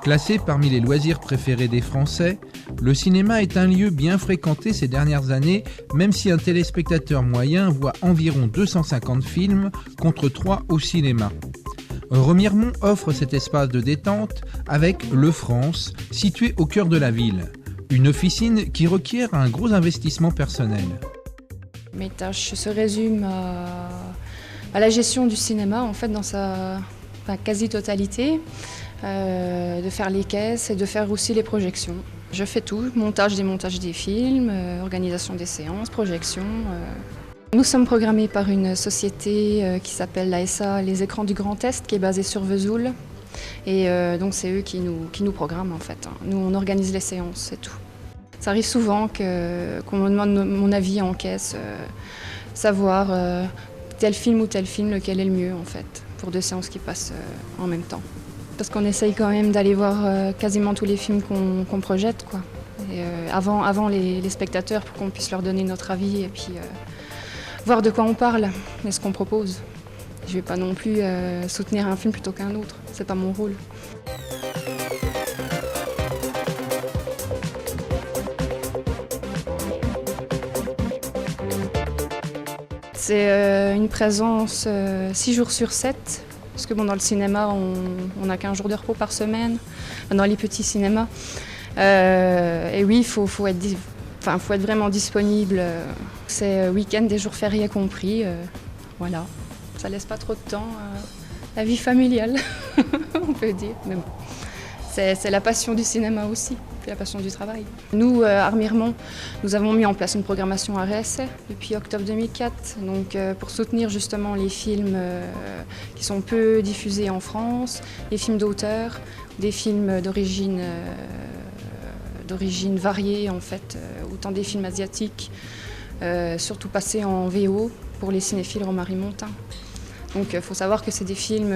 Classé parmi les loisirs préférés des Français, le cinéma est un lieu bien fréquenté ces dernières années, même si un téléspectateur moyen voit environ 250 films contre 3 au cinéma. Remiremont offre cet espace de détente avec Le France, situé au cœur de la ville. Une officine qui requiert un gros investissement personnel. Mes tâches se résument à la gestion du cinéma, en fait, dans sa quasi-totalité, de faire les caisses et de faire aussi les projections. Je fais tout, montage, démontage des films, organisation des séances, projection. Nous sommes programmés par une société qui s'appelle l'ASA Les Écrans du Grand Est, qui est basée sur Vesoul. Et donc c'est eux qui nous programment en fait. Nous on organise les séances, c'est tout. Ça arrive souvent qu'on me demande mon avis en caisse, savoir tel film ou tel film, lequel est le mieux en fait, pour 2 séances qui passent en même temps. Parce qu'on essaye quand même d'aller voir quasiment tous les films qu'on projette, quoi. Et, avant les spectateurs pour qu'on puisse leur donner notre avis et puis voir de quoi on parle et ce qu'on propose. Je ne vais pas non plus soutenir un film plutôt qu'un autre, c'est pas mon rôle. C'est une présence 6 jours sur 7, parce que bon, dans le cinéma, on n'a qu'1 jour de repos par semaine, dans les petits cinémas. Et oui, il faut être vraiment disponible. C'est week-end, des jours fériés compris. Voilà, ça laisse pas trop de temps à la vie familiale, on peut dire. Mais bon, c'est la passion du cinéma aussi, c'est la passion du travail. Nous, à Remiremont, nous avons mis en place une programmation RSC depuis octobre 2004, donc pour soutenir justement les films qui sont peu diffusés en France, les films d'auteur, des films d'origine variée en fait, autant des films asiatiques, surtout passés en VO pour les cinéphiles romarimontains. Donc il faut savoir que c'est des films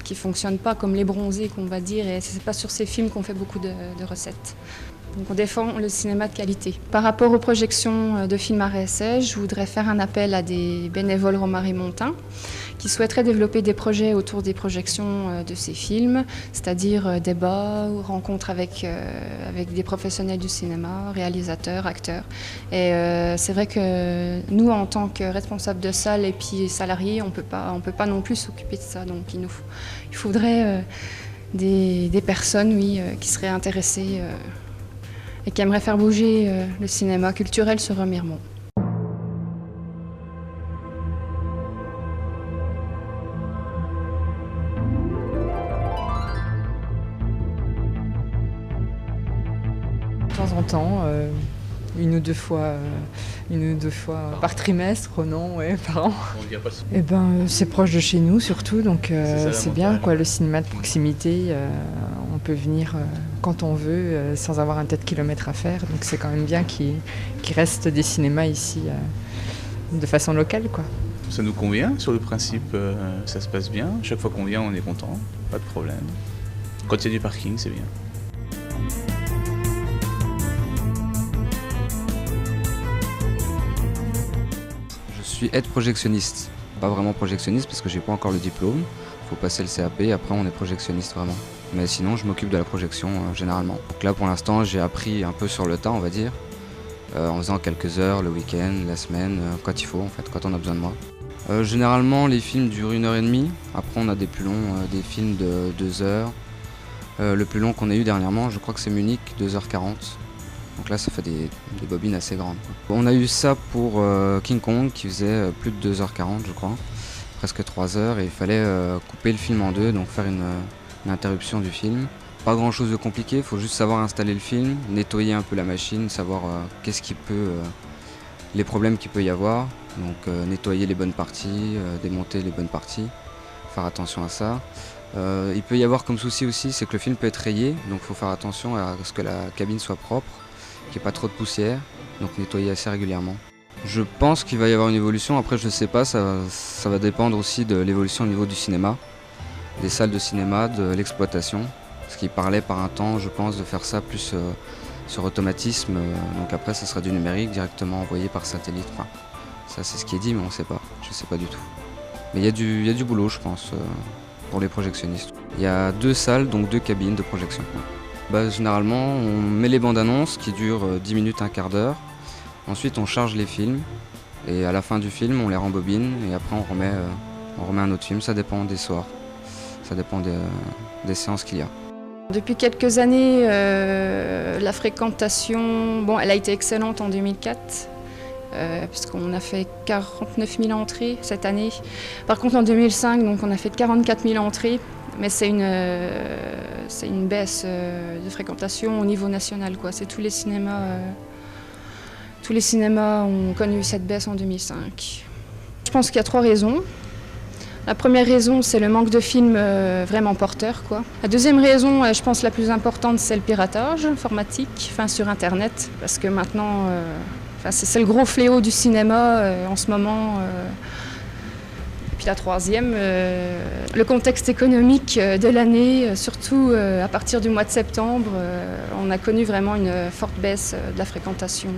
qui ne fonctionnent pas comme Les Bronzés qu'on va dire, et ce n'est pas sur ces films qu'on fait beaucoup de recettes. Donc on défend le cinéma de qualité. Par rapport aux projections de films RSC, je voudrais faire un appel à des bénévoles romarimontains qui souhaiteraient développer des projets autour des projections de ces films, c'est-à-dire débats ou rencontres avec des professionnels du cinéma, réalisateurs, acteurs. Et c'est vrai que nous, en tant que responsables de salle et puis salariés, on peut pas non plus s'occuper de ça. Donc il faudrait des personnes, oui, qui seraient intéressées et qui aimeraient faire bouger le cinéma culturel sur Remiremont. De temps en temps, une ou deux fois par trimestre, non, ouais, par an. Eh ben, c'est proche de chez nous surtout, donc c'est bien quoi, le cinéma de proximité. On peut venir quand on veut, sans avoir un tas de kilomètres à faire. Donc c'est quand même bien qu'il reste des cinémas ici de façon locale, quoi. Ça nous convient sur le principe, ça se passe bien. Chaque fois qu'on vient, on est content, pas de problème. Quand il y a du parking, c'est bien. Je suis aide projectionniste, pas vraiment projectionniste parce que j'ai pas encore le diplôme, il faut passer le CAP et après on est projectionniste vraiment. Mais sinon je m'occupe de la projection généralement. Donc là pour l'instant j'ai appris un peu sur le tas on va dire, en faisant quelques heures le week-end, la semaine, quand il faut en fait, quand on a besoin de moi. Généralement les films durent 1h30, après on a des plus longs, des films de 2 heures. Le plus long qu'on a eu dernièrement je crois que c'est Munich, 2h40. Donc là, ça fait des bobines assez grandes, quoi. On a eu ça pour King Kong, qui faisait plus de 2h40, je crois, presque 3 heures, et il fallait couper le film en 2, donc faire une interruption du film. Pas grand chose de compliqué, il faut juste savoir installer le film, nettoyer un peu la machine, savoir les problèmes qu'il peut y avoir. Donc nettoyer les bonnes parties, démonter les bonnes parties, faire attention à ça. Il peut y avoir comme souci aussi, c'est que le film peut être rayé, donc il faut faire attention à ce que la cabine soit propre, qu'il n'y ait pas trop de poussière, donc nettoyer assez régulièrement. Je pense qu'il va y avoir une évolution, après je ne sais pas, ça va dépendre aussi de l'évolution au niveau du cinéma, des salles de cinéma, de l'exploitation, parce qu'il parlait par un temps, je pense, de faire ça plus sur automatisme, donc après ça sera du numérique directement envoyé par satellite. Enfin, ça c'est ce qui est dit, mais on ne sait pas, je ne sais pas du tout. Mais il y a du boulot, je pense. pour les projectionnistes. Il y a 2 salles, donc 2 cabines de projection. Généralement, on met les bandes annonces qui durent 10 minutes, un quart d'heure. Ensuite, on charge les films et à la fin du film, on les rembobine et après on remet un autre film. Ça dépend des soirs, ça dépend des séances qu'il y a. Depuis quelques années, la fréquentation, elle a été excellente en 2004, puisqu'on a fait 49 000 entrées cette année. Par contre, en 2005, donc, on a fait 44 000 entrées, mais c'est une baisse de fréquentation au niveau national, quoi. C'est tous les cinémas ont connu cette baisse en 2005. Je pense qu'il y a 3 raisons. La première raison, c'est le manque de films vraiment porteurs, quoi. La deuxième raison, je pense la plus importante, c'est le piratage informatique, sur Internet, parce que maintenant, c'est le gros fléau du cinéma en ce moment. Puis la troisième, le contexte économique de l'année, surtout à partir du mois de septembre, on a connu vraiment une forte baisse de la fréquentation